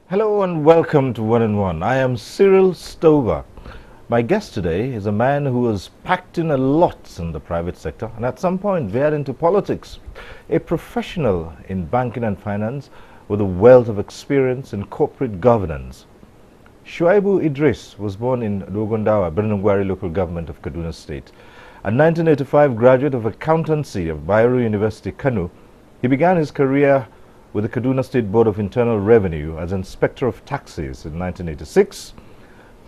Hello and welcome to One on One. I am Cyril Stober. My guest today is a man who has packed in a lot in the private sector and at some point veered into politics. A professional in banking and finance with a wealth of experience in corporate governance. Shuaibu Idris was born in Dogondawa, Birnungwari local government of Kaduna State. A 1985 graduate of accountancy of Bayero University, Kano, he began his career with the Kaduna State Board of Internal Revenue as Inspector of Taxes in 1986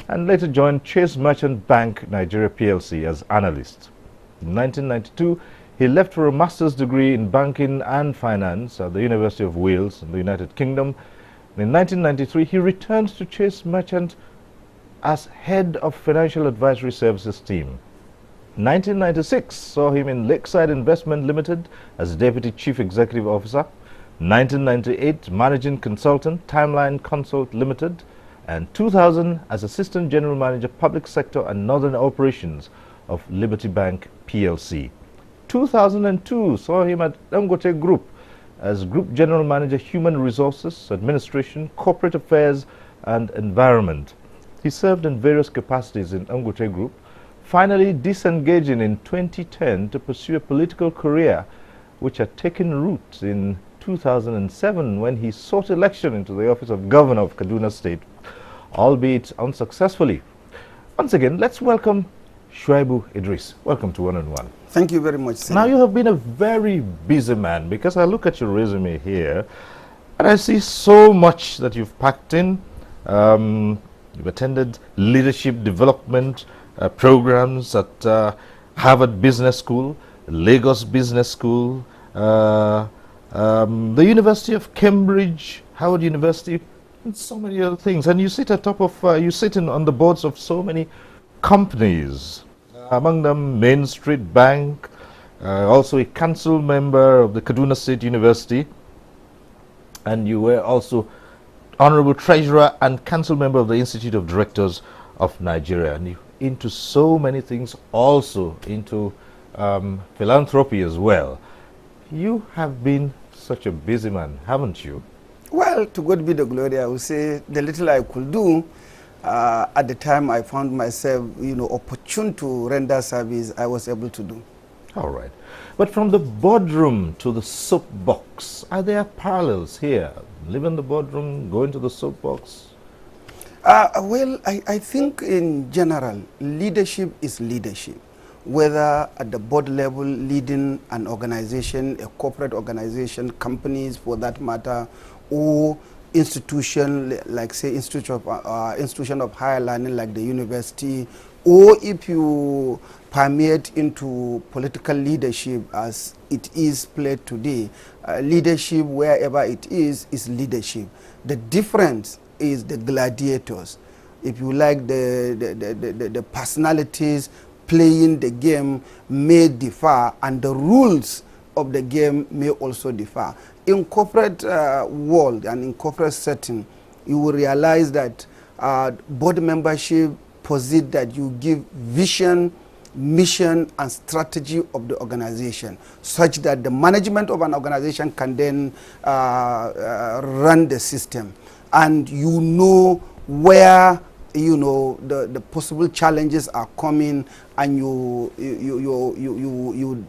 and later joined Chase Merchant Bank Nigeria PLC as analyst. In 1992, he left for a master's degree in banking and finance at the University of Wales in the United Kingdom. In 1993, he returned to Chase Merchant as head of Financial Advisory Services team. 1996 saw him in Lakeside Investment Limited as Deputy Chief Executive Officer. 1998 Managing Consultant, Timeline Consult Limited, and 2000 as Assistant General Manager Public Sector and Northern Operations of Liberty Bank PLC. 2002 saw him at Dangote Group as Group General Manager Human Resources, Administration, Corporate Affairs and Environment. He served in various capacities in Dangote Group, finally disengaging in 2010 to pursue a political career which had taken root in 2007 when he sought election into the office of Governor of Kaduna State, albeit unsuccessfully. Once again, let's welcome Shuaibu Idris. Welcome to One on One. Thank you very much, sir. Now, you have been a very busy man because I look at your resume here and I see so much that you've packed in. You've attended leadership development programs at Harvard Business School, Lagos Business School, the University of Cambridge, Howard University, and so many other things. And you sit at top of, you sit on the boards of so many companies, among them Main Street Bank, also a council member of the Kaduna State University, and you were also Honorable Treasurer and council member of the Institute of Directors of Nigeria. And you into so many things, also into philanthropy as well. You have been such a busy man, haven't you? Well, to God be the glory. I would say the little I could do. At the time I found myself, opportune to render service, I was able to do. All right. But from the boardroom to the soapbox, are there parallels here? Live in the boardroom, go into the soapbox? Well, I think in general, leadership is leadership. Whether at the board level, leading an organization, a corporate organization, companies for that matter, or institution like say institution of higher learning like the university, or if you permeate into political leadership as it is played today, leadership wherever it is leadership. The difference is the gladiators. If you like, the personalities playing the game may differ, and the rules of the game may also differ. In corporate world and in corporate setting, you will realize that board membership posit that you give vision, mission, and strategy of the organization, such that the management of an organization can then run the system, and you know where the possible challenges are coming, and you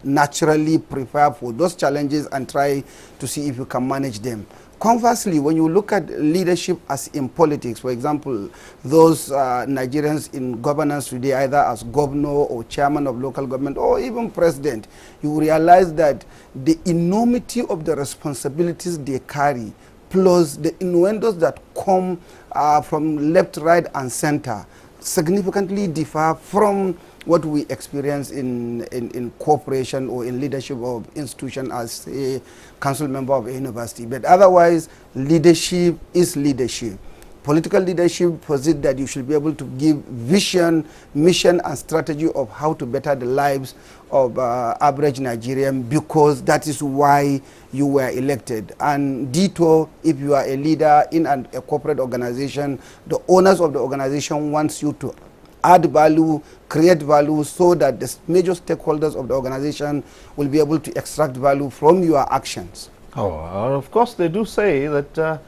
naturally prepare for those challenges and try to see if you can manage them. Conversely, when you look at leadership as in politics, for example, those Nigerians in governance today, either as governor or chairman of local government or even president, you realize that the enormity of the responsibilities they carry, plus the innuendos that come from left, right, and center, significantly differ from what we experience in corporation or in leadership of institution as a council member of a university. But otherwise, leadership is leadership. Political leadership posits that you should be able to give vision, mission, and strategy of how to better the lives of average Nigerian, because that is why you were elected. And ditto, if you are a leader in a corporate organization, the owners of the organization wants you to add value, create value, so that the major stakeholders of the organization will be able to extract value from your actions. Oh, of course, they do say that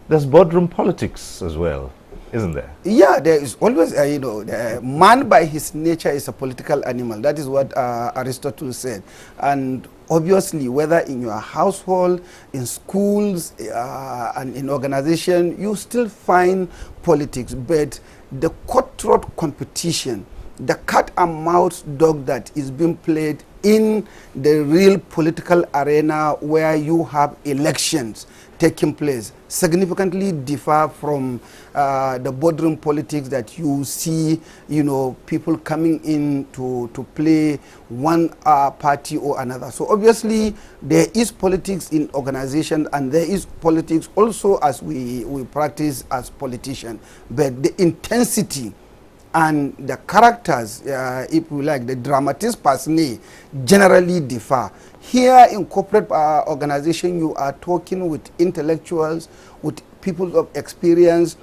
there's boardroom politics as well, isn't there? Yeah, there is always, man by his nature is a political animal. That is what Aristotle said. And obviously, whether in your household, in schools, and in organization, you still find politics. But the cutthroat competition, the cat and mouse dog that is being played in the real political arena where you have elections taking place, significantly differ from the boardroom politics that you see, people coming in to play one party or another. So obviously there is politics in organization, and there is politics also as we practice as politicians. But the intensity and the characters, if you like, the dramatis personae, generally differ. Here in corporate organization, you are talking with intellectuals, with people of experience,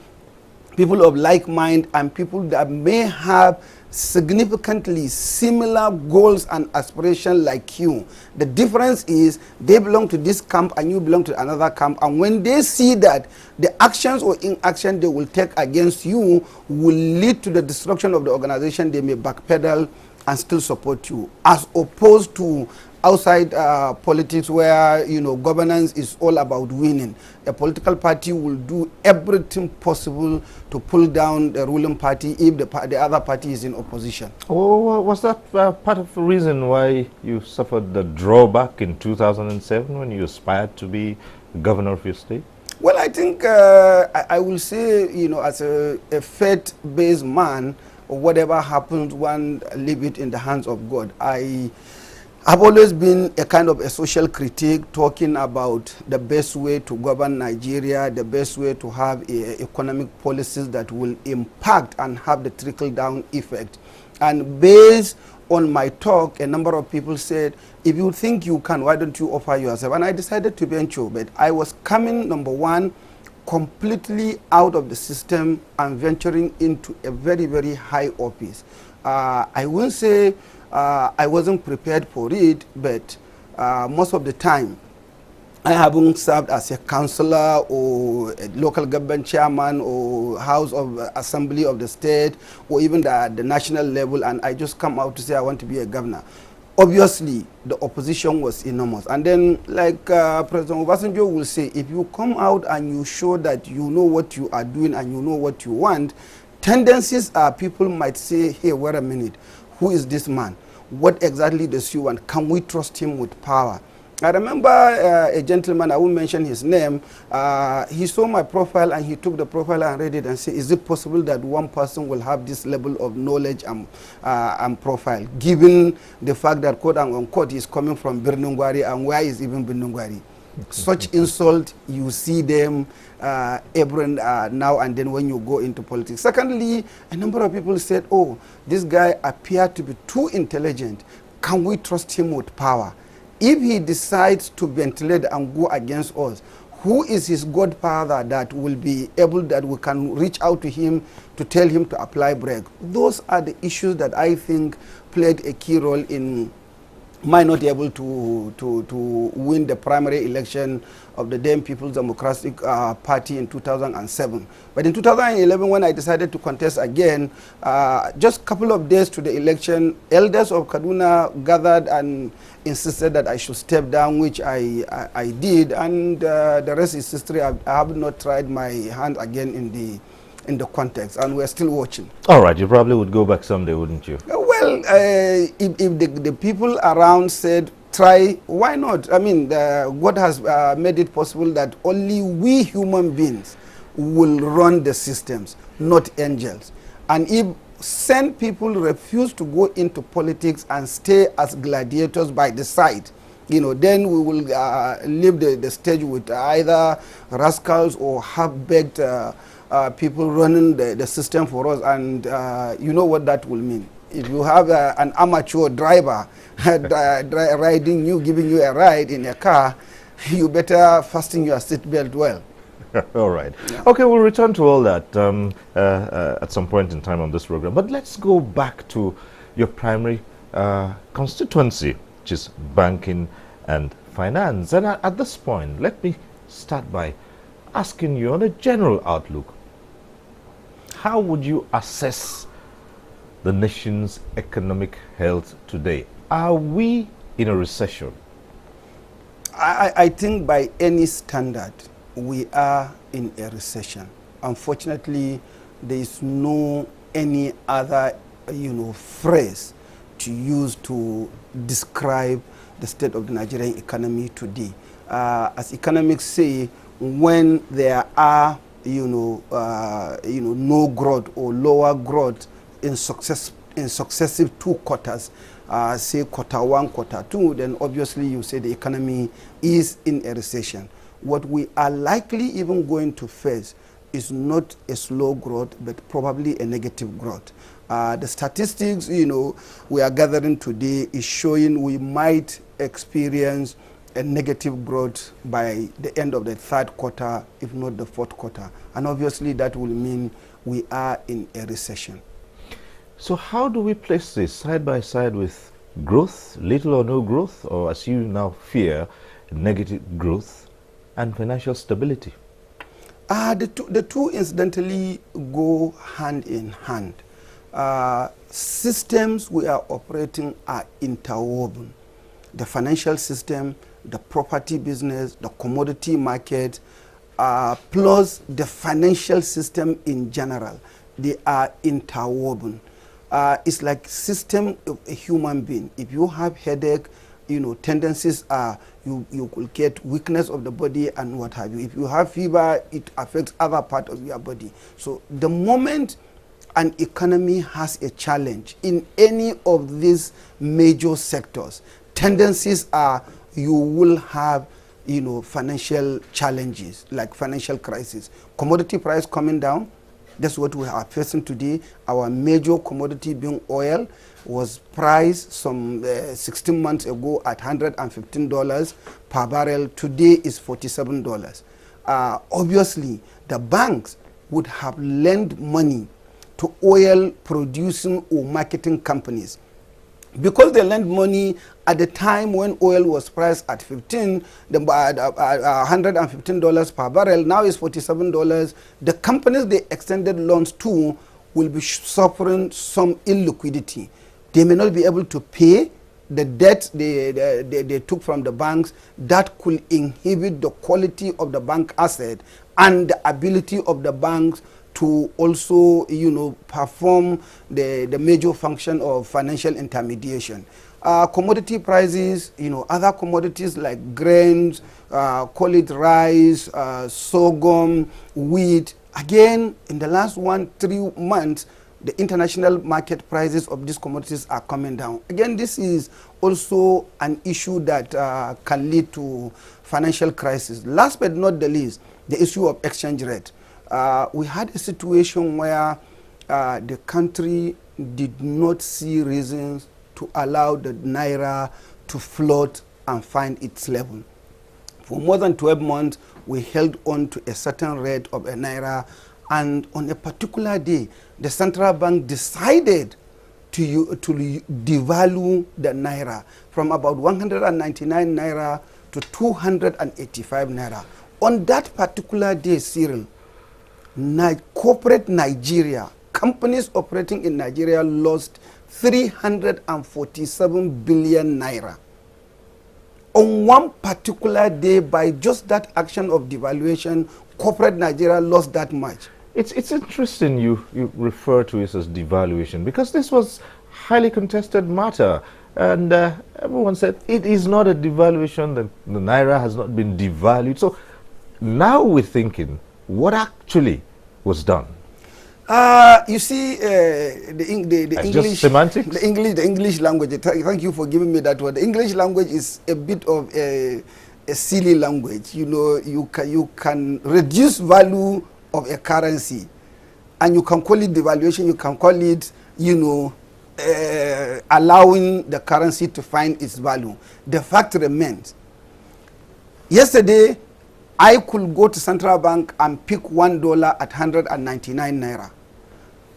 people of like mind, and people that may have significantly similar goals and aspirations like you. The difference is they belong to this camp and you belong to another camp, and when they see that the actions or inaction they will take against you will lead to the destruction of the organization, they may backpedal and still support you, as opposed to outside politics where governance is all about winning. A political party will do everything possible to pull down the ruling party if the other party is in opposition. Oh, was that part of the reason why you suffered the drawback in 2007 when you aspired to be governor of your state? Well, I think I will say, as a faith-based man, whatever happens, one leave it in the hands of God. I've always been a kind of a social critic, talking about the best way to govern Nigeria, the best way to have economic policies that will impact and have the trickle-down effect. And based on my talk, a number of people said, if you think you can, why don't you offer yourself? And I decided to venture, but I was coming, number one, completely out of the system and venturing into a very, very high office. I won't say I wasn't prepared for it, but most of the time I haven't served as a councillor or a local government chairman or House of Assembly of the state or even the national level, and I just come out to say I want to be a governor. Obviously, the opposition was enormous. And then, like President Obasanjo will say, if you come out and you show that you know what you are doing and you know what you want, tendencies are people might say, hey, wait a minute, who is this man? What exactly does he want? Can we trust him with power? I remember a gentleman, I won't mention his name, he saw my profile and he took the profile and read it and said, is it possible that one person will have this level of knowledge and profile, given the fact that, quote unquote, he's coming from Birnungwari, and where is even Birnungwari? Such insult, you see them every now and then when you go into politics. Secondly, a number of people said, oh, this guy appeared to be too intelligent. Can we trust him with power? If he decides to ventilate and go against us, who is his godfather that will be able, that we can reach out to him to tell him to apply brake? Those are the issues that I think played a key role in might not be able to win the primary election of the then People's Democratic Party in 2007. But in 2011, when I decided to contest again, just a couple of days to the election, elders of Kaduna gathered and insisted that I should step down, which I did, and the rest is history. I have not tried my hand again in the context, and we're still watching. All right, you probably would go back someday, wouldn't you? Well, if the people around said, try, why not? I mean, God has made it possible that only we human beings will run the systems, not angels. And if sane people refuse to go into politics and stay as gladiators by the side, you know, then we will leave the stage with either rascals or half-baked people running the system for us, and you know what that will mean. If you have an amateur driver riding you, giving you a ride in a car, you better fasten your seatbelt well. All right. Yeah. Okay, we'll return to all that at some point in time on this program. But let's go back to your primary constituency, which is banking and finance. And at this point, let me start by asking you on a general outlook. How would you assess the nation's economic health today? Are we in a recession? I think by any standard, we are in a recession. Unfortunately, there is no any other, phrase to use to describe the state of the Nigerian economy today. As economics say, when there are, no growth or lower growth in successive 2 quarters, say quarter 1, quarter 2, then obviously you say the economy is in a recession. What we are likely even going to face is not a slow growth, but probably a negative growth. The statistics, we are gathering today is showing we might experience a negative growth by the end of the 3rd quarter, if not the 4th quarter. And obviously that will mean we are in a recession. So how do we place this side by side with growth, little or no growth, or as you now fear, negative growth and financial stability? The two incidentally go hand in hand. Systems we are operating are interwoven. The financial system, the property business, the commodity market, plus the financial system in general, they are interwoven. It's like system of a human being. If you have headache, tendencies are you will get weakness of the body and what have you. If you have fever, it affects other parts of your body. So the moment an economy has a challenge in any of these major sectors, tendencies are you will have financial challenges like financial crisis. Commodity price coming down, that's what we are facing today. Our major commodity being oil was priced some 16 months ago at $115 per barrel. Today is $47. Obviously, the banks would have lent money to oil producing or marketing companies. Because they lent money at the time when oil was priced at $115 per barrel, now it's $47. The companies they extended loans to will be suffering some illiquidity. They may not be able to pay the debt they took from the banks. That could inhibit the quality of the bank asset and the ability of the banks to also, perform the major function of financial intermediation. Commodity prices, other commodities like grains, call it rice, sorghum, wheat. Again, in the last 1-3 months, the international market prices of these commodities are coming down. Again, this is also an issue that can lead to financial crisis. Last but not the least, the issue of exchange rate. We had a situation where the country did not see reasons to allow the naira to float and find its level. For more than 12 months, we held on to a certain rate of a naira, and on a particular day, the central bank decided to devalue the naira from about 199 naira to 285 naira. On that particular day, Cyril, corporate Nigeria, companies operating in Nigeria lost 347 billion naira. On one particular day, by just that action of devaluation, corporate Nigeria lost that much. It's interesting you refer to it as devaluation, because this was highly contested matter, and everyone said it is not a devaluation, the naira has not been devalued. So now we're thinking, what actually was done? You see, the English, just semantics? the English language. Thank you for giving me that word. The English language is a bit of a silly language. You know, you can reduce value of a currency, and you can call it devaluation. You can call it, you know, allowing the currency to find its value. The fact remains, yesterday I could go to Central Bank and pick $1 at 199 naira.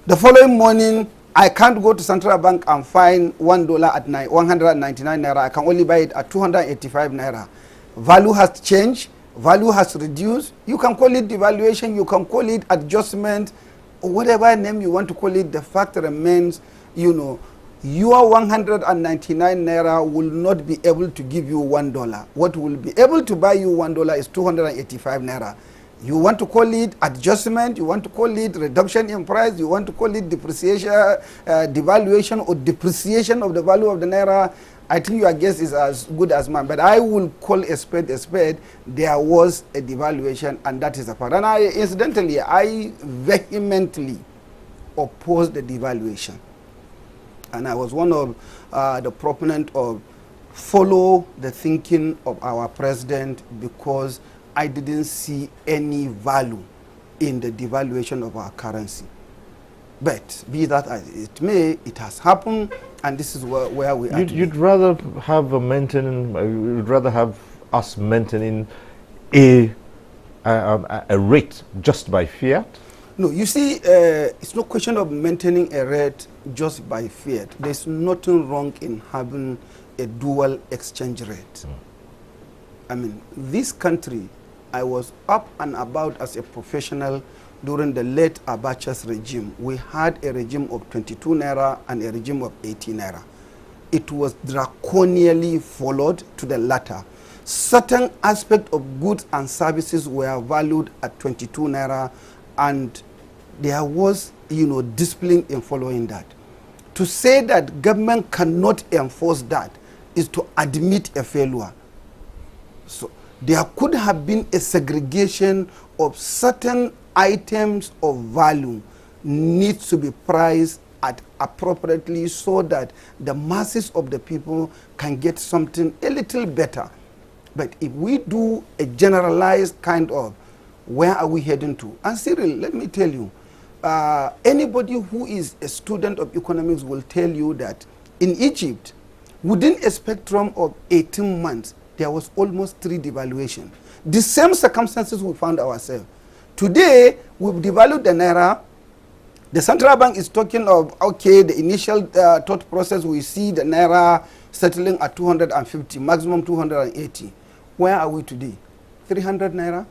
The following morning, I can't go to Central Bank and find $1 at 199 naira. I can only buy it at 285 naira. Value has changed. Value has reduced. You can call it devaluation. You can call it adjustment, or whatever name you want to call it. The fact remains, you know, your 199 naira will not be able to give you $1. What will be able to buy you $1 is 285 naira. You want to call it adjustment, you want to call it reduction in price, you want to call it depreciation, devaluation or depreciation of the value of the naira. I think your guess is as good as mine, but I will call a spade a spade. There was a devaluation, and that is a fact. And incidentally, I vehemently opposed the devaluation. And I was one of the proponent of follow the thinking of our president, because I didn't see any value in the devaluation of our currency. But be that as it may, it has happened, and this is where we are. You'd rather have a maintaining, you'd rather have us maintaining a rate just by fiat? No, you see, it's no question of maintaining a rate just by fiat. There's nothing wrong in having a dual exchange rate. I mean, this country, I was up and about as a professional during the late Abacha's regime. We had a regime of 22 naira and a regime of 80 naira. It was draconially followed to the latter. Certain aspects of goods and services were valued at 22 naira, and there was, you know, discipline in following that. To say that government cannot enforce that is to admit a failure. So there could have been a segregation of certain items of value needs to be priced at appropriately, so that the masses of the people can get something a little better. But if we do a generalized kind of, where are we heading to? And Cyril, let me tell you, anybody who is a student of economics will tell you that in Egypt, within a spectrum of 18 months, there was almost 3 devaluations. The same circumstances we found ourselves. Today, we've devalued the naira. The central bank is talking of, okay, the initial thought process, we see the naira settling at 250, maximum 280. Where are we today? 300 naira?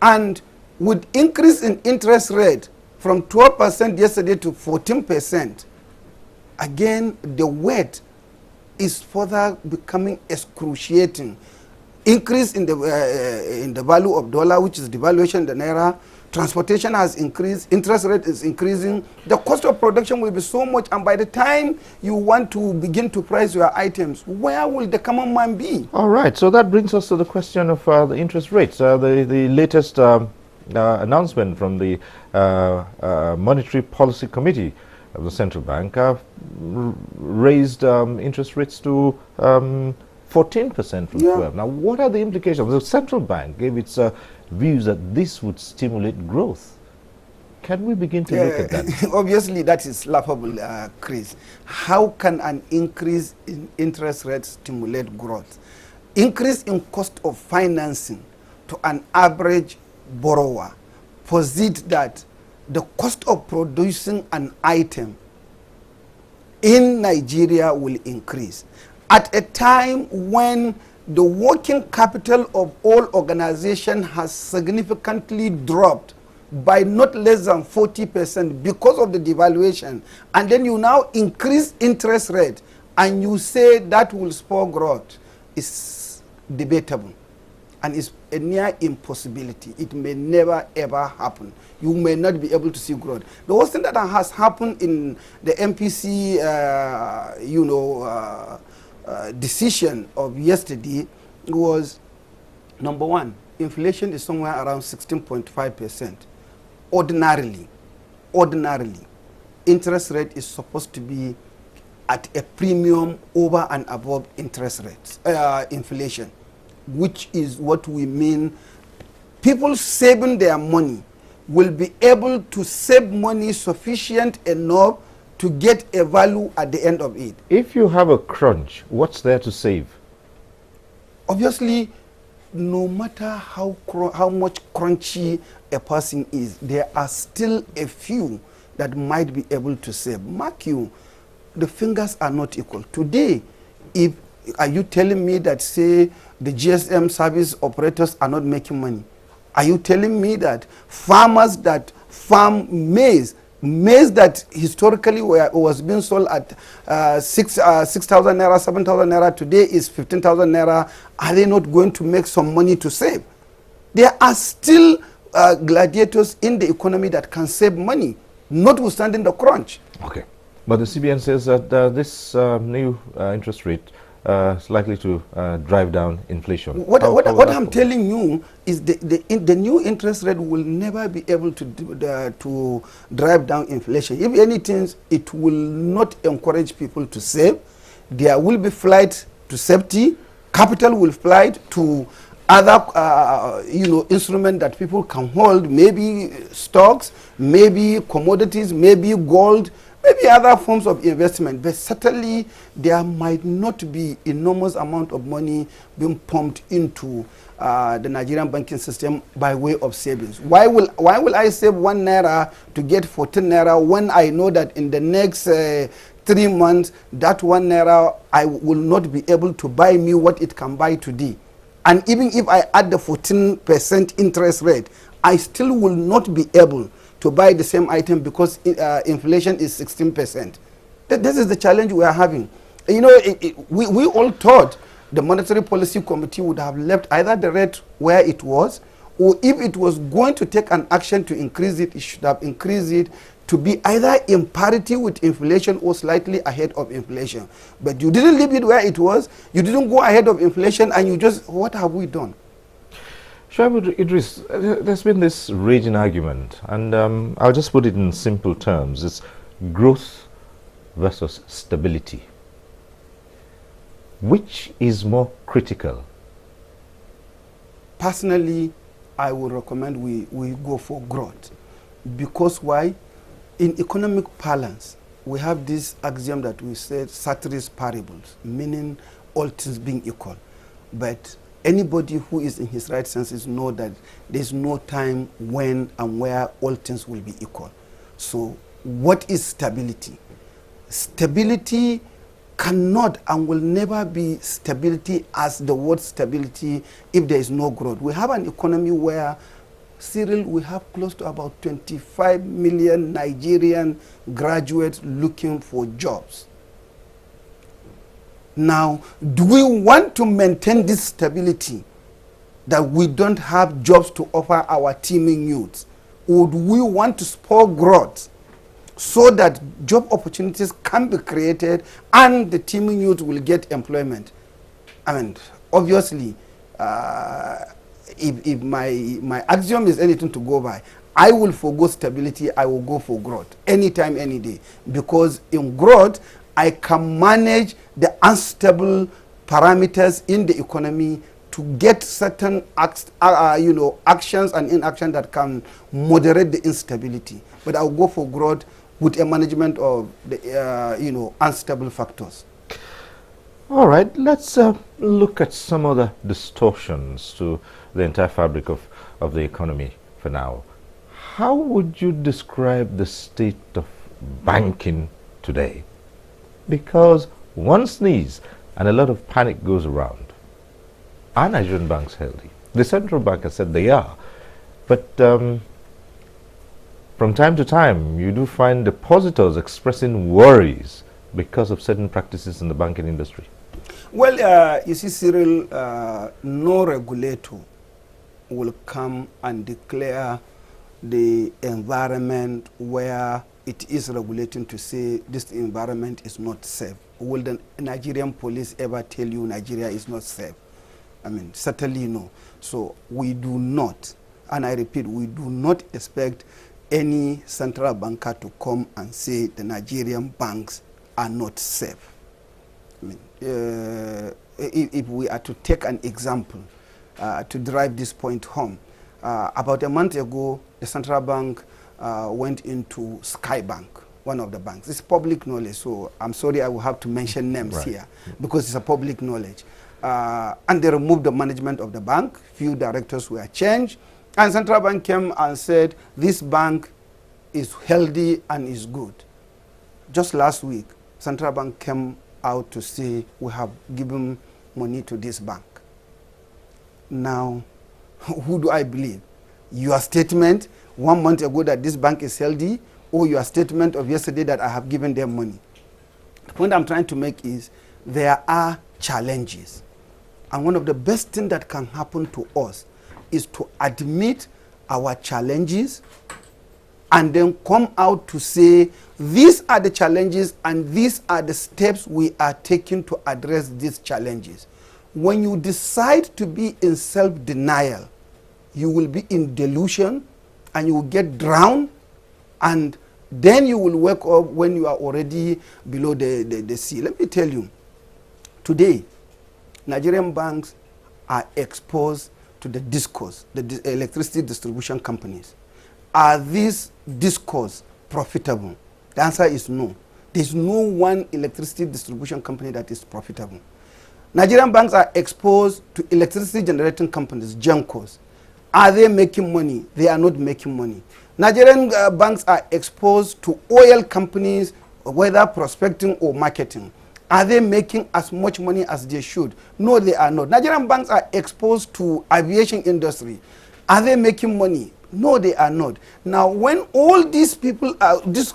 And with increase in interest rate from 12% yesterday to 14%, again, the weight is further becoming excruciating. Increase in the value of dollar, which is devaluation in the naira. Transportation has increased, interest rate is increasing, the cost of production will be so much, and by the time you want to begin to price your items, where will the common man be? All right, so that brings us to the question of the interest rates. The latest announcement from the Monetary Policy Committee of the Central Bank raised interest rates to 14% from 12. Now, what are the implications? The central bank gave its views that this would stimulate growth. Can we begin to look at that? Obviously, that is laughable, Chris. How can an increase in interest rates stimulate growth? Increase in cost of financing to an average borrower posit that the cost of producing an item in Nigeria will increase at a time when the working capital of all organizations has significantly dropped by not less than 40% because of the devaluation, and then you now increase interest rate and you say that will spur growth, is debatable and is a near impossibility. It may never ever happen. You may not be able to see growth. The worst thing that has happened in the MPC decision of yesterday was, number one, inflation is somewhere around 16.5%. Ordinarily, interest rate is supposed to be at a premium over and above interest rates, inflation, which is what we mean. People saving their money will be able to save money sufficient enough to get a value at the end of it. If you have a crunch, what's there to save? Obviously, no matter how much crunchy a person is, there are still a few that might be able to save. Mark you, the fingers are not equal. Today, are you telling me that, say, the GSM service operators are not making money? Are you telling me that farmers that farm maize that historically was being sold at 6,000 naira, 7,000 naira, today is 15,000 naira, are they not going to make some money to save? There are still gladiators in the economy that can save money, notwithstanding the crunch. Okay. But the CBN says that this new interest rate is likely to drive down inflation. What I'm telling you is the new interest rate will never be able to drive down inflation. If anything, it will not encourage people to save. There will be flight to safety. Capital will flight to other instruments that people can hold, maybe stocks, maybe commodities, maybe gold, maybe other forms of investment. But certainly there might not be enormous amount of money being pumped into the Nigerian banking system by way of savings. Why will I save 1 naira to get 14 naira when I know that in the next 3 months that 1 naira I will not be able to buy me what it can buy today? And even if I add the 14% interest rate, I still will not be able to buy the same item because inflation is 16%. This is the challenge we are having. You know, we all thought the Monetary Policy Committee would have left either the rate where it was, or if it was going to take an action to increase it, it should have increased it to be either in parity with inflation or slightly ahead of inflation. But you didn't leave it where it was, you didn't go ahead of inflation, and you just, what have we done? Shoaib Idris, there's been this raging argument, and I'll just put it in simple terms. It's growth versus stability. Which is more critical? Personally, I would recommend we go for growth. Because why? In economic parlance, we have this axiom that we said ceteris paribus, meaning all things being equal. But anybody who is in his right senses know that there's no time when and where all things will be equal. So what is stability? Stability cannot and will never be stability as the word stability if there is no growth. We have an economy where, Cyril, we have close to about 25 million Nigerian graduates looking for jobs. Now, do we want to maintain this stability that we don't have jobs to offer our teeming youths? Or do we want to spur growth so that job opportunities can be created and the teeming youth will get employment? I mean, obviously, if my axiom is anything to go by, I will forgo stability, I will go for growth anytime, any day. Because in growth, I can manage the unstable parameters in the economy to get certain actions and inaction that can moderate the instability. But I'll go for growth with a management of the unstable factors. All right, let's look at some of the distortions to the entire fabric of the economy for now. How would you describe the state of banking today? Because one sneeze and a lot of panic goes around. Are Nigerian banks healthy? The central bank has said they are. But from time to time, you do find depositors expressing worries because of certain practices in the banking industry. Well, you see, Cyril, no regulator will come and declare the environment where it is regulating to say this environment is not safe. Will the Nigerian police ever tell you Nigeria is not safe? I mean, certainly no. So we do not, and I repeat, we do not expect any central banker to come and say the Nigerian banks are not safe. I mean, if we are to take an example to drive this point home, about a month ago, the central bank went into Skybank, one of the banks. It's public knowledge, so I'm sorry I will have to mention names here because it's a public knowledge. And they removed the management of the bank. Few directors were changed, and central bank came and said this bank is healthy and is good. Just last week, central bank came out to say we have given money to this bank. Now, who do I believe? Your statement 1 month ago that this bank is healthy, or your statement of yesterday that I have given them money? The point I'm trying to make is there are challenges. And one of the best things that can happen to us is to admit our challenges and then come out to say, these are the challenges and these are the steps we are taking to address these challenges. When you decide to be in self-denial, you will be in delusion and you will get drowned, and then you will wake up when you are already below the sea. Let me tell you, today, Nigerian banks are exposed to the discourse, the electricity distribution companies. Are these discourse profitable? The answer is no. There's no one electricity distribution company that is profitable. Nigerian banks are exposed to electricity generating companies, GENCOs. Are they making money? They are not making money. Nigerian banks are exposed to oil companies, whether prospecting or marketing. Are they making as much money as they should? No, they are not. Nigerian banks are exposed to aviation industry. Are they making money? No, they are not. Now, when all these people, these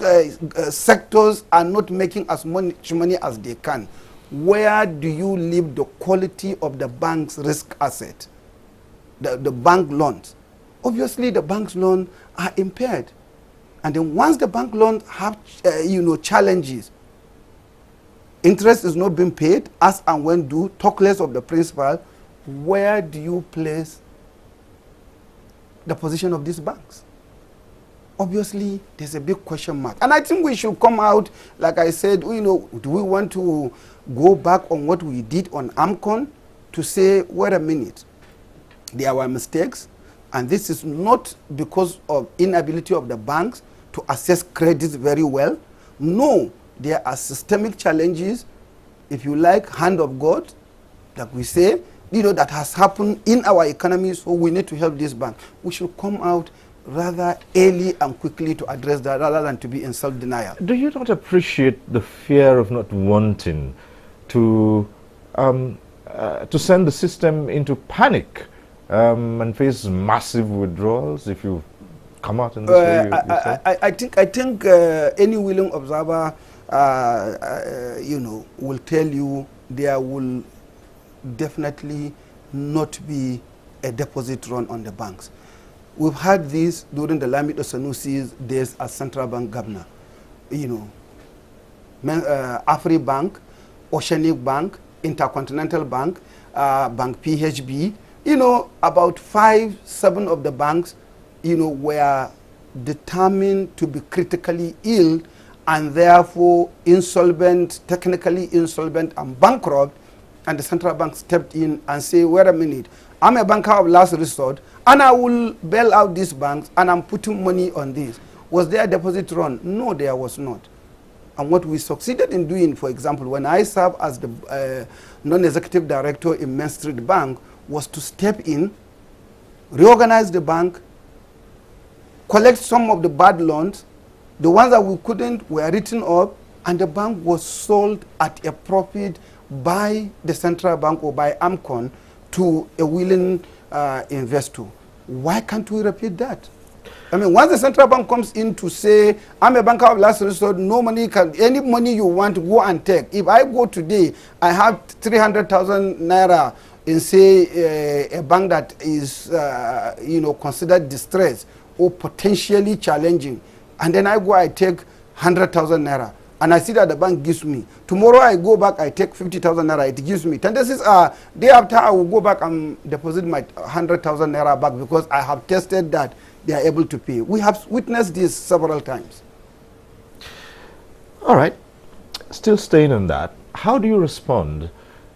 sectors are not making as much money as they can, where do you leave the quality of the bank's risk asset, the bank loans? Obviously, the bank's loans are impaired. And then once the bank loans have, challenges, interest is not being paid as and when due, talk less of the principal, where do you place the position of these banks? Obviously, there's a big question mark. And I think we should come out, like I said, do we want to go back on what we did on AMCON to say, wait a minute, there were mistakes, and this is not because of inability of the banks to assess credits very well. No, there are systemic challenges, if you like, hand of God, like we say, that has happened in our economy, so we need to help this bank. We should come out rather early and quickly to address that rather than to be in self-denial. Do you not appreciate the fear of not wanting to send the system into panic and face massive withdrawals if you come out in this way? I think any willing observer, will tell you there will definitely not be a deposit run on the banks. We've had this during the Lamido Sanusi's days as central bank governor. Afri Bank, Oceanic Bank, Intercontinental Bank, Bank PHB, about 5-7 of the banks, were determined to be critically ill and therefore insolvent, technically insolvent and bankrupt. And the central bank stepped in and said, wait a minute, I'm a banker of last resort and I will bail out these banks and I'm putting money on this. Was there a deposit run? No, there was not. And what we succeeded in doing, for example, when I served as the non-executive director in Main Street Bank, was to step in, reorganize the bank, collect some of the bad loans. The ones that we couldn't were written up, and the bank was sold at a profit by the central bank or by AMCON to a willing investor. Why can't we repeat that? I mean, once the central bank comes in to say, I'm a banker of last resort, no money can, any money you want, go and take. If I go today, I have 300,000 naira in, say, a bank that is, considered distressed or potentially challenging, and then I go, I take 100,000 naira, and I see that the bank gives me. Tomorrow I go back, I take 50,000 naira, it gives me. Tendencies are, day after I will go back and deposit my 100,000 naira back because I have tested that they are able to pay. We have witnessed this several times. All right. Still staying on that, how do you respond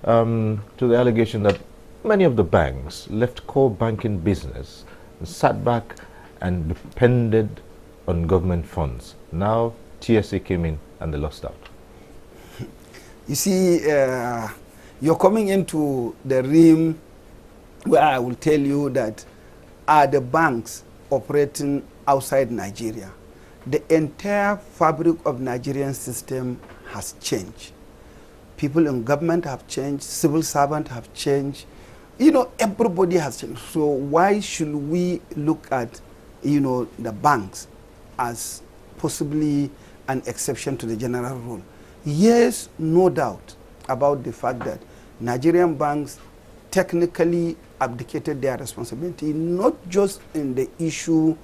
to the allegation that many of the banks left core banking business, sat back and depended on government funds? Now TSA came in and they lost out. You see, you're coming into the realm where I will tell you that are the banks operating outside Nigeria. The entire fabric of Nigerian system has changed. People in government have changed, civil servants have changed. Everybody has changed. So why should we look at, the banks as possibly an exception to the general rule? Yes, no doubt about the fact that Nigerian banks technically abdicated their responsibility, not just in the issue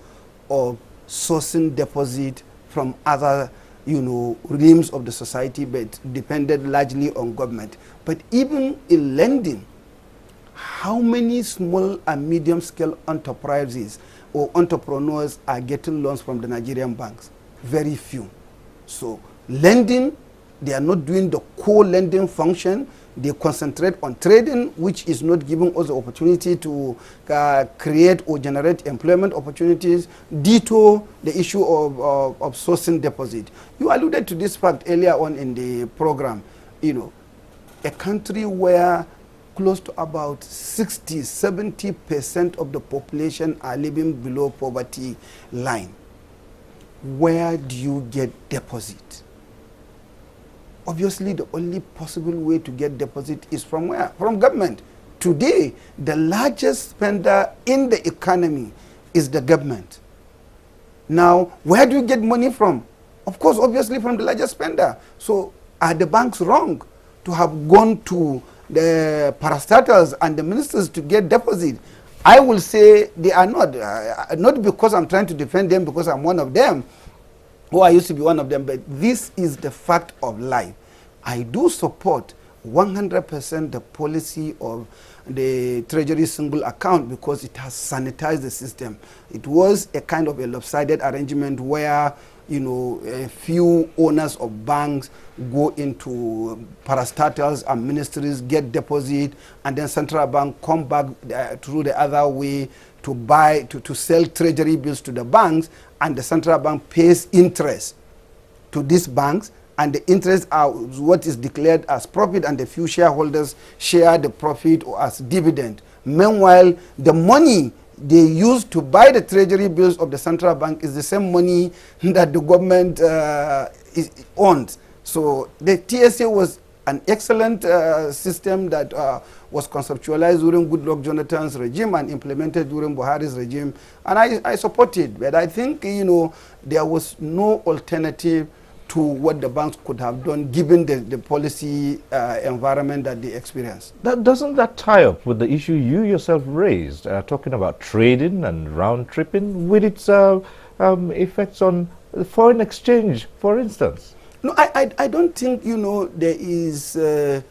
of sourcing deposit from other, realms of the society, but depended largely on government. But even in lending, how many small and medium-scale enterprises or entrepreneurs are getting loans from the Nigerian banks? Very few. So lending, they are not doing the core lending function. They concentrate on trading, which is not giving us the opportunity to create or generate employment opportunities. Ditto the issue of sourcing deposit. You alluded to this fact earlier on in the program. A country where close to about 60–70% of the population are living below poverty line. Where do you get deposit? Obviously, the only possible way to get deposit is from where? From government. Today, the largest spender in the economy is the government. Now, where do you get money from? Of course, obviously from the largest spender. So, are the banks wrong to have gone to the parastatals and the ministers to get deposit? I will say they are not. Not because I'm trying to defend them, because I'm one of them, or I used to be one of them, but this is the fact of life. I do support 100% the policy of the Treasury single account because it has sanitized the system. It was a kind of a lopsided arrangement where, a few owners of banks go into parastatals and ministries, get deposit, and then central bank come back through the other way to buy, to sell treasury bills to the banks, and the central bank pays interest to these banks, and the interest are what is declared as profit, and the few shareholders share the profit or as dividend. Meanwhile, the money they use to buy the treasury bills of the central bank is the same money that the government owns. So the TSA was an excellent system that was conceptualized during Goodluck Jonathan's regime and implemented during Buhari's regime, and I support it. But I think there was no alternative to what the banks could have done given the policy environment that they experienced. Doesn't that tie up with the issue you yourself raised, talking about trading and round-tripping with its effects on foreign exchange, for instance? No, I don't think, there is a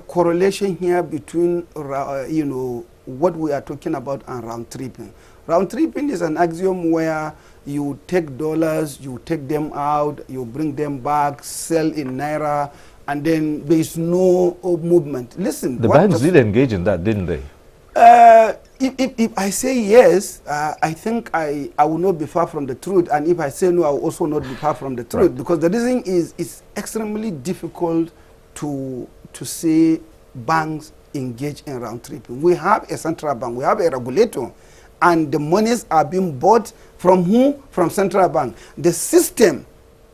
correlation here between, what we are talking about and round-tripping. Round-tripping is an axiom where you take dollars, you take them out, you bring them back, sell in naira, and then there is no movement. Listen, the banks did engage in that, didn't they? If I say yes, I think I will not be far from the truth, and if I say no, I will also not be far from the truth, right. Because the reason is it's extremely difficult to say banks engage in round tripping. We have a central bank, we have a regulator, and the monies are being bought from who? From central bank. The system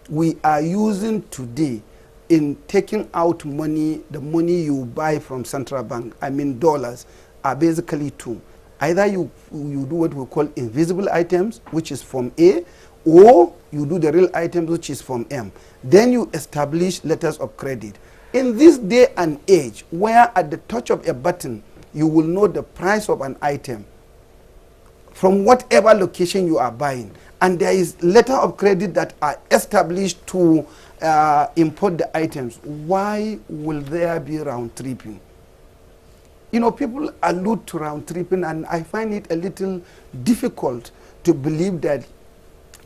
we are using today in taking out money, the money you buy from central bank, I mean dollars, are basically two. Either you do what we call invisible items, which is from A, or you do the real items, which is from M. Then you establish letters of credit. In this day and age, where at the touch of a button, you will know the price of an item from whatever location you are buying, and there is letter of credit that are established to import the items, why will there be round tripping? You know, people allude to round tripping, and I find it a little difficult to believe that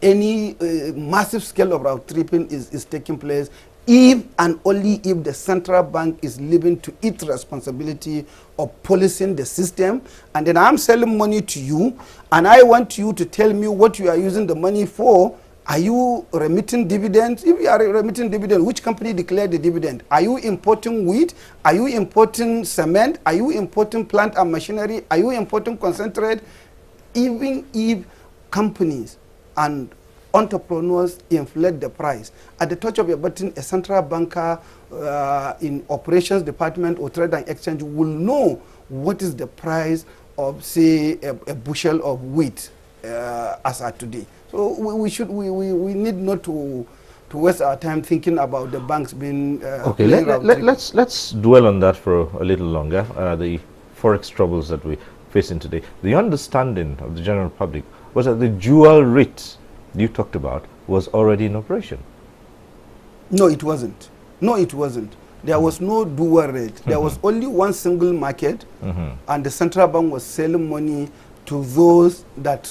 any massive scale of round tripping is taking place if and only if the central bank is living to its responsibility of policing the system. And then I'm selling money to you, and I want you to tell me what you are using the money for. Are you remitting dividends? If you are remitting dividend, which company declared the dividend? Are you importing wheat? Are you importing cement? Are you importing plant and machinery? Are you importing concentrate? Even if companies and entrepreneurs inflate the price, at the touch of a button, a central banker in operations department or trade and exchange will know what is the price of, say, a bushel of wheat as at today. So we need not to waste our time thinking about the banks being okay. Let's dwell on that for a little longer. The forex troubles that we face in today. The understanding of the general public was that the dual rate you talked about was already in operation. No, it wasn't. No, it wasn't. There was no dual rate. There was only one single market, and the central bank was selling money to those that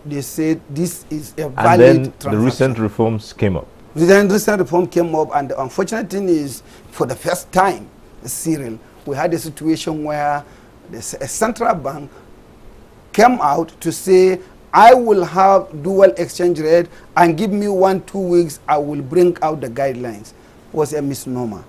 they said this is a valid transaction. And then the recent reforms came up. Then recent reform came up, and the unfortunate thing is, for the first time, Cyril, we had a situation where a central bank came out to say, I will have dual exchange rate, and give me 1-2 weeks, I will bring out the guidelines. It was a misnomer.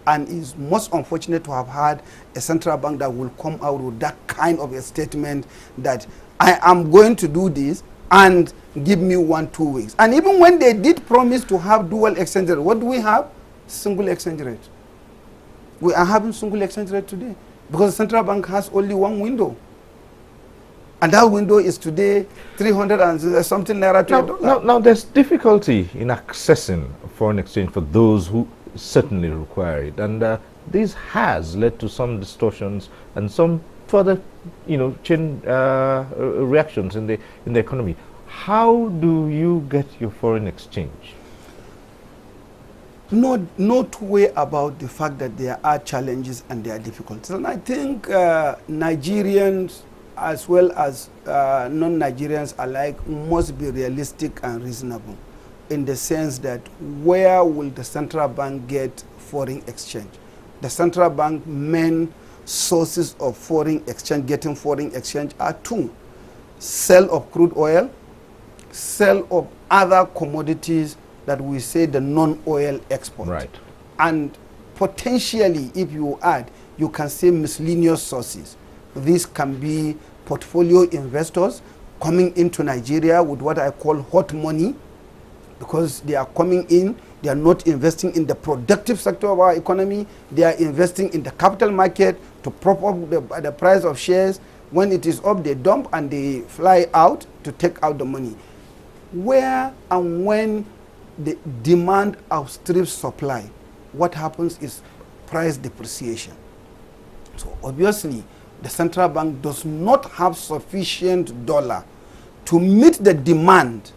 And it's most unfortunate to have had a central bank that will come out with that kind of a statement that I am going to do this and give me 1-2 weeks. And even when they did promise to have dual exchange rate, what do we have? Single exchange rate. We are having single exchange rate today because the central bank has only one window. And that window is today 300 and something naira to a dollar. Now, there's difficulty in accessing foreign exchange for those who certainly require it, and this has led to some distortions and some further, chain reactions in the economy. How do you get your foreign exchange? No two way about the fact that there are challenges and there are difficulties, and I think Nigerians as well as non-Nigerians alike must be realistic and reasonable, in the sense that where will the central bank get foreign exchange? The central bank main sources of foreign exchange, getting foreign exchange, are two: sale of crude oil, sale of other commodities that we say the non-oil export. Right. And potentially, if you add, you can say miscellaneous sources. This can be portfolio investors coming into Nigeria with what I call hot money, because they are coming in, they are not investing in the productive sector of our economy, they are investing in the capital market to prop up the price of shares. When it is up, they dump and they fly out to take out the money. Where and when the demand outstrips supply, what happens is price depreciation. So obviously, the central bank does not have sufficient dollar to meet the demand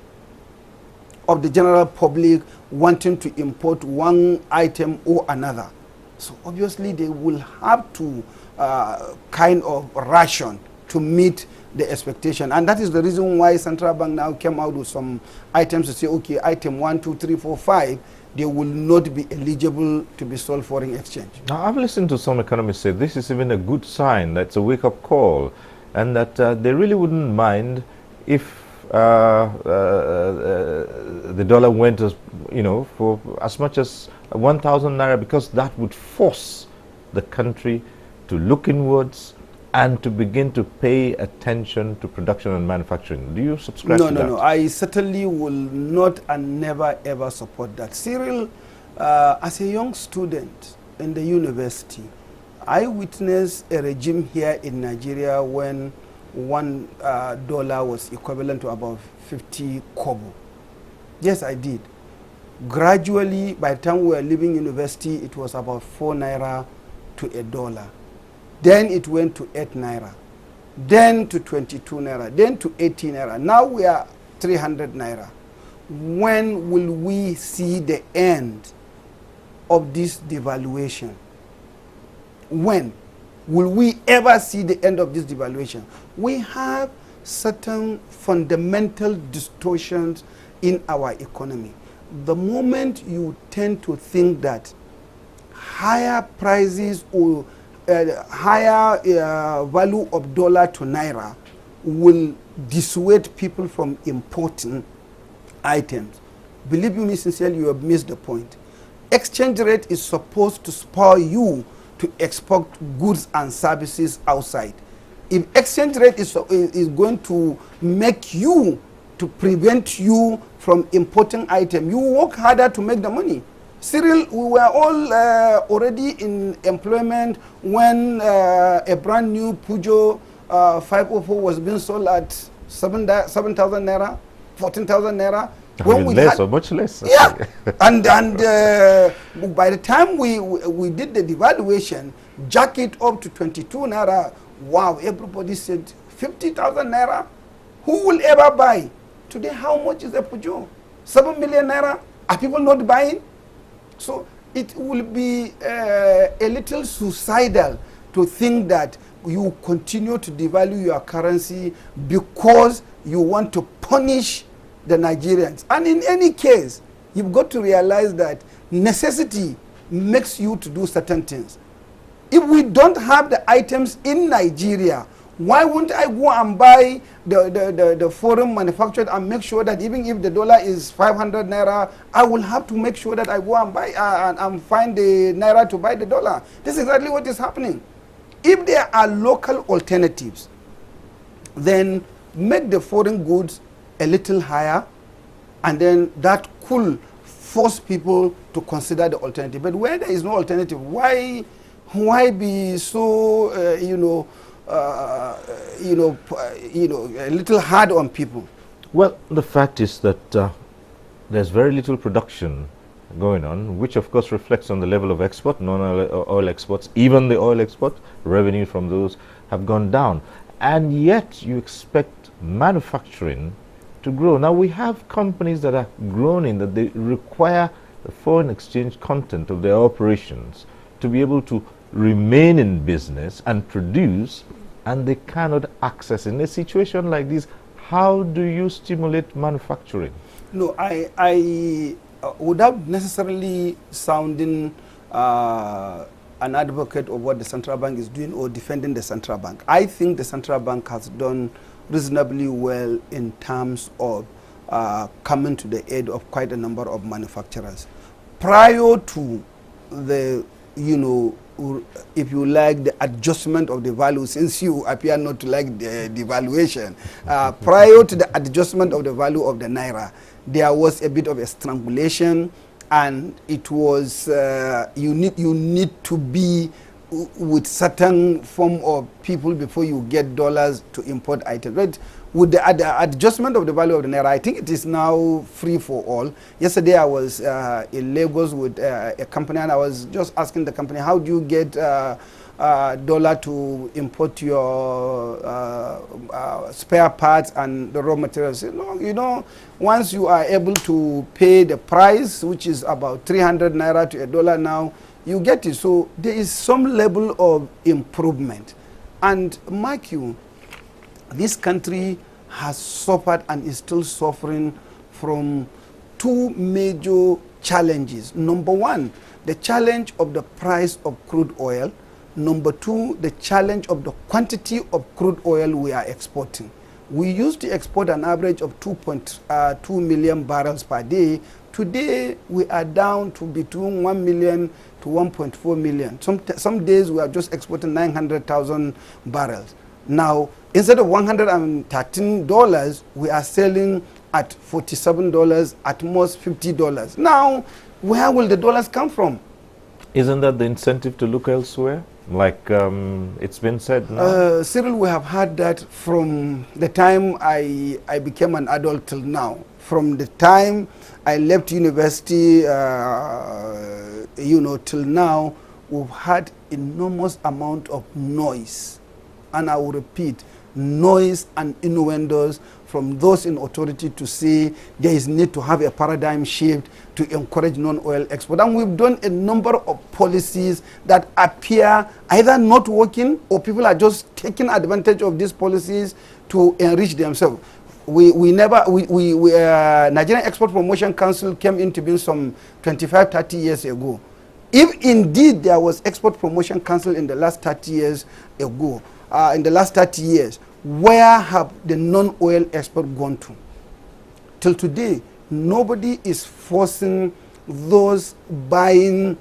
of the general public wanting to import one item or another. So obviously they will have to kind of ration to meet the expectation. And that is the reason why central bank now came out with some items to say, okay, item 1, 2, 3, 4, 5, they will not be eligible to be sold foreign exchange. Now, I've listened to some economists say this is even a good sign, that's a wake-up call, and that they really wouldn't mind if the dollar went, for as much as 1,000 naira, because that would force the country to look inwards and to begin to pay attention to production and manufacturing. Do you subscribe to that? No. I certainly will not and never ever support that. Cyril, as a young student in the university, I witnessed a regime here in Nigeria when $1 was equivalent to about 50 kobo. Yes, I did. Gradually, by the time we were leaving university, it was about 4 naira to $1. Then it went to 8 naira. Then to 22 naira. Then to 18 naira. Now we are 300 naira. When will we see the end of this devaluation? When will we ever see the end of this devaluation? We have certain fundamental distortions in our economy. The moment you tend to think that higher prices or higher value of dollar to naira will dissuade people from importing items, believe me sincerely, you have missed the point. Exchange rate is supposed to spur you to export goods and services outside. If exchange rate is going to make you, to prevent you from importing items, you work harder to make the money. Cyril, we were all already in employment when a brand new Peugeot 504 was being sold at 7,000 naira, 14,000 naira. When we less or much less. Yeah, and by the time we did the devaluation, jack it up to 22 naira. Wow, everybody said 50,000 naira. Who will ever buy? Today, how much is a Peugeot? 7 million naira. Are people not buying? So it will be a little suicidal to think that you continue to devalue your currency because you want to punish the Nigerians. And in any case, you've got to realize that necessity makes you to do certain things. If we don't have the items in Nigeria, why wouldn't I go and buy the foreign manufactured and make sure that even if the dollar is 500 naira, I will have to make sure that I go and buy and find the naira to buy the dollar. This is exactly what is happening. If there are local alternatives, then make the foreign goods a little higher, and then that could force people to consider the alternative. But where there is no alternative, why be so a little hard on people? Well, the fact is that there's very little production going on, which of course reflects on the level of export, non-oil exports. Even the oil export revenue from those have gone down, and yet you expect manufacturing to grow. Now we have companies that are groaning that they require the foreign exchange content of their operations to be able to remain in business and produce, and they cannot access. In a situation like this, how do you stimulate manufacturing? No, I without necessarily sounding an advocate of what the central bank is doing or defending the central bank, I think the central bank has done reasonably well in terms of coming to the aid of quite a number of manufacturers. Prior to the, if you like, the adjustment of the value, since you appear not to like the devaluation, prior to the adjustment of the value of the naira, there was a bit of a strangulation, and it was you need to be with certain form of people before you get dollars to import items. But with the adjustment of the value of the naira, I think it is now free for all. Yesterday I was in Lagos with a company, and I was just asking the company, how do you get dollar to import your spare parts and the raw materials? No, once you are able to pay the price, which is about 300 naira to $1 now, you get it. So there is some level of improvement. And mark you, this country has suffered and is still suffering from two major challenges. Number one, the challenge of the price of crude oil. Number two, the challenge of the quantity of crude oil we are exporting. We used to export an average of 2.2 million barrels per day. Today, we are down to between 1 million to 1.4 million. Some days we are just exporting 900,000 barrels. Now, instead of $113, we are selling at $47, at most $50. Now, where will the dollars come from? Isn't that the incentive to look elsewhere? Like it's been said now? Cyril, we have had that from the time I became an adult till now. From the time I left university, till now, we've had enormous amount of noise. And I will repeat, noise and innuendos from those in authority to say there is need to have a paradigm shift to encourage non-oil export. And we've done a number of policies that appear either not working or people are just taking advantage of these policies to enrich themselves. Nigerian Export Promotion Council came into being some 25, 30 years ago. If indeed there was Export Promotion Council in the last 30 years ago, in the last 30 years, where have the non-oil export gone to? Till today, nobody is forcing those buying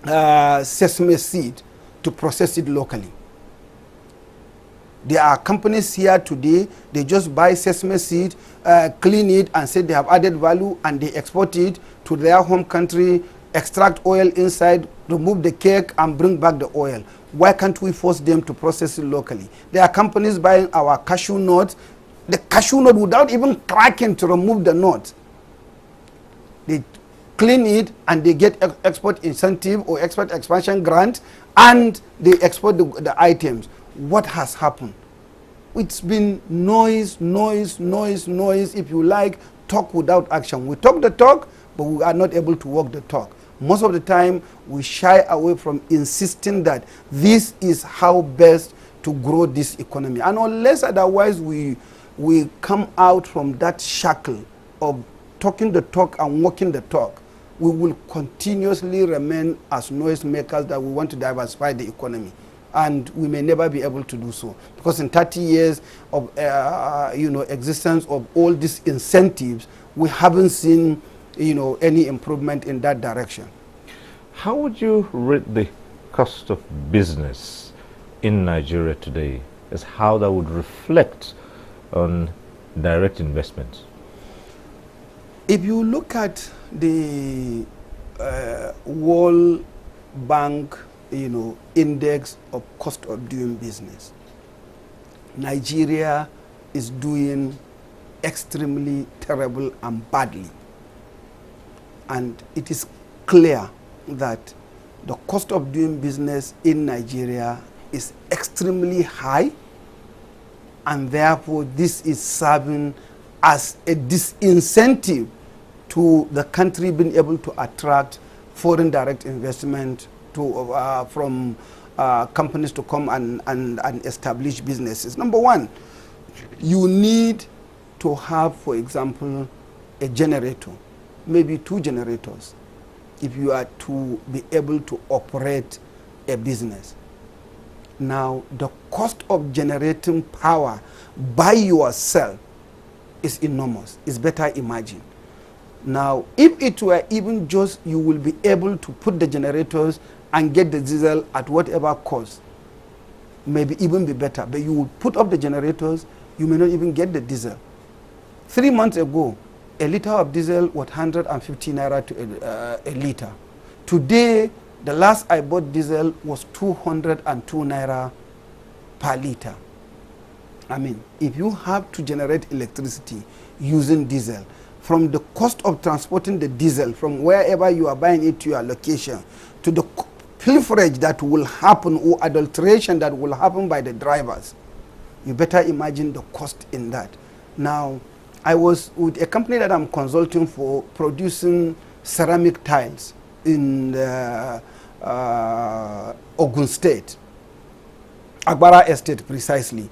sesame seed to process it locally. There are companies here today, they just buy sesame seed, clean it and say they have added value, and they export it to their home country, extract oil inside, remove the cake and bring back the oil. Why can't we force them to process it locally? There are companies buying our cashew nuts, the cashew nut without even cracking to remove the nut. They clean it and they get export incentive or export expansion grant, and they export the items. What has happened? It's been noise, noise, noise, noise. If you like, talk without action. We talk the talk, but we are not able to walk the talk. Most of the time, we shy away from insisting that this is how best to grow this economy. And unless otherwise we come out from that shackle of talking the talk and walking the talk, we will continuously remain as noise makers that we want to diversify the economy. And we may never be able to do so. Because in 30 years of existence of all these incentives, we haven't seen any improvement in that direction. How would you rate the cost of business in Nigeria today as how that would reflect on direct investments? If you look at the World Bank index of cost of doing business, Nigeria is doing extremely terrible and badly. And it is clear that the cost of doing business in Nigeria is extremely high, and therefore this is serving as a disincentive to the country being able to attract foreign direct investment from companies to come and establish businesses. Number one, you need to have, for example, a generator, maybe 2 generators, if you are to be able to operate a business. Now, the cost of generating power by yourself is enormous. It's better imagined. Now, if it were even just you will be able to put the generators and get the diesel at whatever cost, maybe even be better. But you will put up the generators, you may not even get the diesel. 3 months ago, a liter of diesel was 150 naira to a liter. Today, the last I bought diesel was 202 naira per liter. I mean, if you have to generate electricity using diesel, from the cost of transporting the diesel from wherever you are buying it to your location, to the pilferage that will happen or adulteration that will happen by the drivers, you better imagine the cost in that. Now, I was with a company that I'm consulting for producing ceramic tiles in Ogun State, Agbara Estate precisely.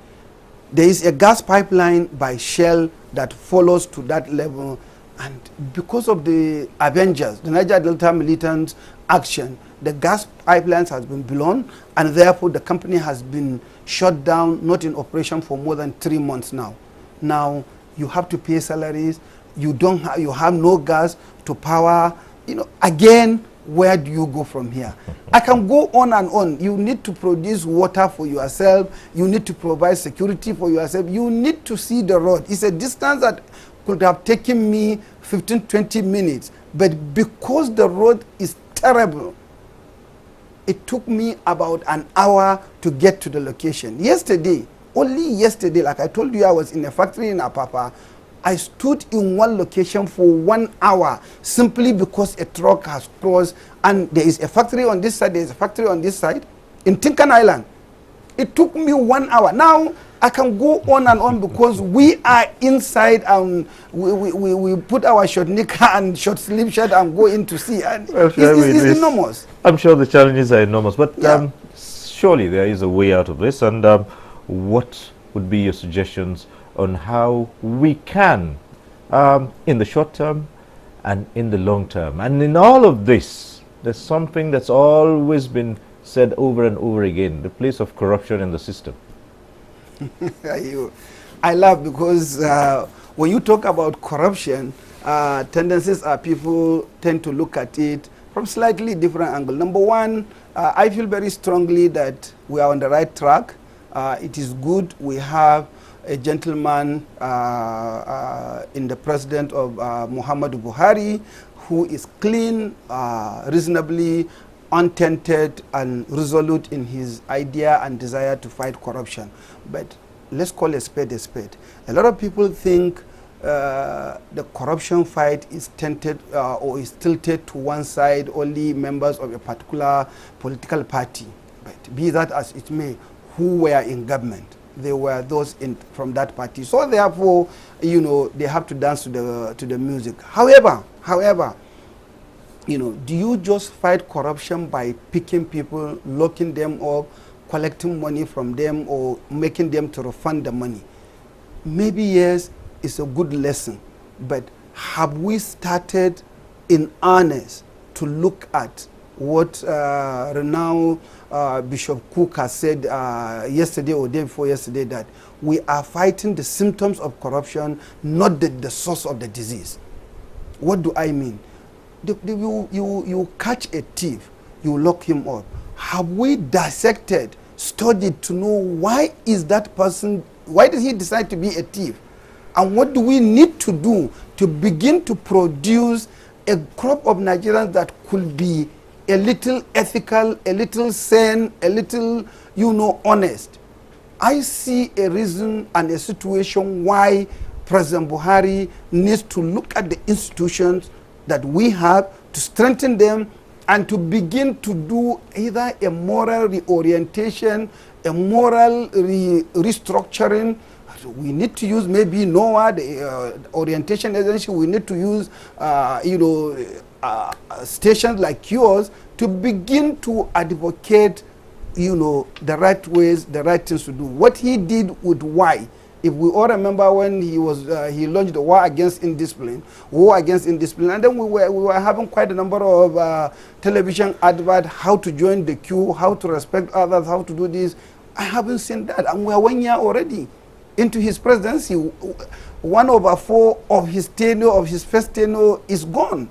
There is a gas pipeline by Shell that follows to that level, and because of the Avengers, the Niger Delta militant action, the gas pipelines has been blown, and therefore the company has been shut down, not in operation for more than 3 months now. Now, you have to pay salaries. you have no gas to power, again, where do you go from here? I can go on and on. You need to produce water for yourself. You need to provide security for yourself. You need to see the road. It's a distance that could have taken me 15, 20 minutes. But because the road is terrible, it took me about an hour to get to the location. Yesterday, only yesterday, like I told you, I was in a factory in Apapa. I stood in one location for 1 hour simply because a truck has crossed, and there is a factory on this side, there is a factory on this side in Tinkan Island. It took me 1 hour. Now I can go on and on because we are inside and we put our short knicker and short sleeve shirt and go in to see. And well, it's enormous. I'm sure the challenges are enormous, but yeah. Surely there is a way out of this. And what would be your suggestions on how we can, in the short term and in the long term? And in all of this, there's something that's always been said over and over again, the place of corruption in the system. I laugh because when you talk about corruption, tendencies are people tend to look at it from slightly different angle. Number one, I feel very strongly that we are on the right track. It is good we have a gentleman in the president of Muhammadu Buhari who is clean, reasonably untainted and resolute in his idea and desire to fight corruption. But let's call a spade a spade. A lot of people think the corruption fight is tainted or is tilted to one side, only members of a particular political party. But be that as it may, who were in government, they were those from that party. So therefore, they have to dance to the music. However, do you just fight corruption by picking people, locking them up, collecting money from them, or making them to refund the money? Maybe yes, it's a good lesson, but have we started in earnest to look at what renowned Bishop Cook has said yesterday or day before yesterday, that we are fighting the symptoms of corruption, not the source of the disease? What do I mean? You catch a thief, you lock him up. Have we dissected, studied to know why is that person, why did he decide to be a thief? And what do we need to do to begin to produce a crop of Nigerians that could be a little ethical, a little sane, a little, honest? I see a reason and a situation why President Buhari needs to look at the institutions that we have, to strengthen them, and to begin to do either a moral reorientation, a moral restructuring. We need to use maybe NOAA, the orientation agency. We need to use, stations like yours to begin to advocate, the right ways, the right things to do. What he did with why. If we all remember when he launched the war against indiscipline, and then we were having quite a number of television adverts, how to join the queue, how to respect others, how to do this. I haven't seen that, and we are 1 year already into his presidency. 1/4 of his tenure, of his first tenure, is gone,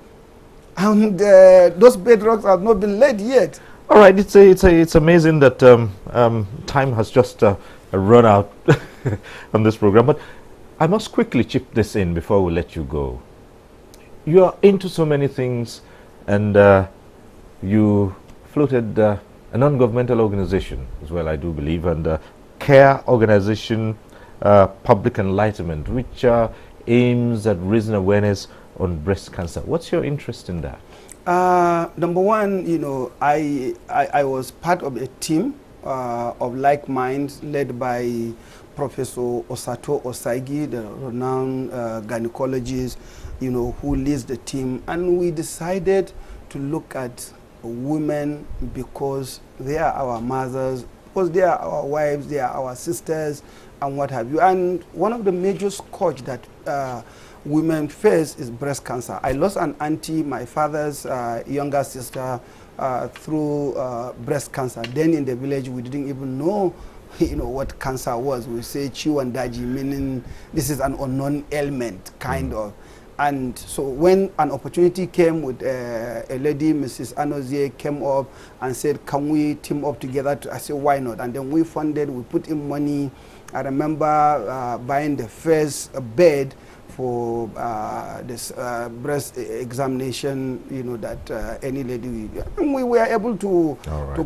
and those bedrocks have not been laid yet. All right, it's amazing that time has just run out on this program, but I must quickly chip this in before we let you go. You are into so many things, and you floated a non-governmental organization as well, I do believe, and care organization, public enlightenment, which aims at raising awareness on breast cancer. What's your interest in that? Number one, I was part of a team of like minds led by Professor Osato Osaigi, the renowned gynecologist, who leads the team. And we decided to look at women because they are our mothers, because they are our wives, they are our sisters, and what have you. And one of the major scourge that women face is breast cancer. I lost an auntie, my father's younger sister, through breast cancer. Then in the village, we didn't even know, what cancer was. We say chiwandaji, meaning this is an unknown ailment, kind of. And so when an opportunity came with a lady, Mrs. Anozie, came up and said, can we team up together? I said, why not? And then we funded, we put in money. I remember buying the first bed for this breast examination, you know, that any lady, and we were able to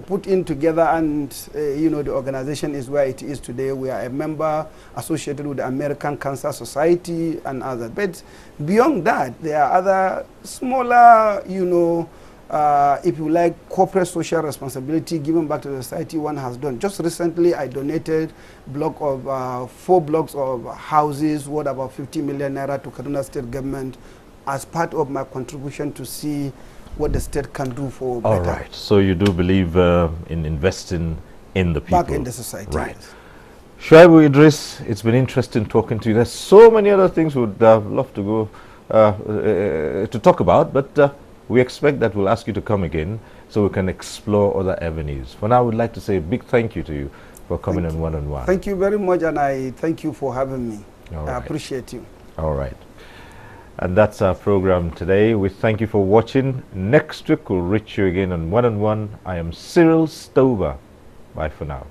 put in together, and you know, the organization is where it is today. We are a member associated with the American Cancer Society and others. But beyond that, there are other smaller, you know, if you like, corporate social responsibility given back to the society one has done. Just recently, I donated block of 4 blocks of houses worth about 50 million naira to Kaduna State government as part of my contribution to see what the state can do for better. All right. So you do believe in investing in the people. Back in the society. Right. Shuaibu Idris, it's been interesting talking to you. There's so many other things we'd love to go to talk about, but we expect that we'll ask you to come again so we can explore other avenues. For now, I would like to say a big thank you to you for coming on One-on-One. Thank you very much, and I thank you for having me. I appreciate you. All right. And that's our program today. We thank you for watching. Next week, we'll reach you again on One-on-One. I am Cyril Stober. Bye for now.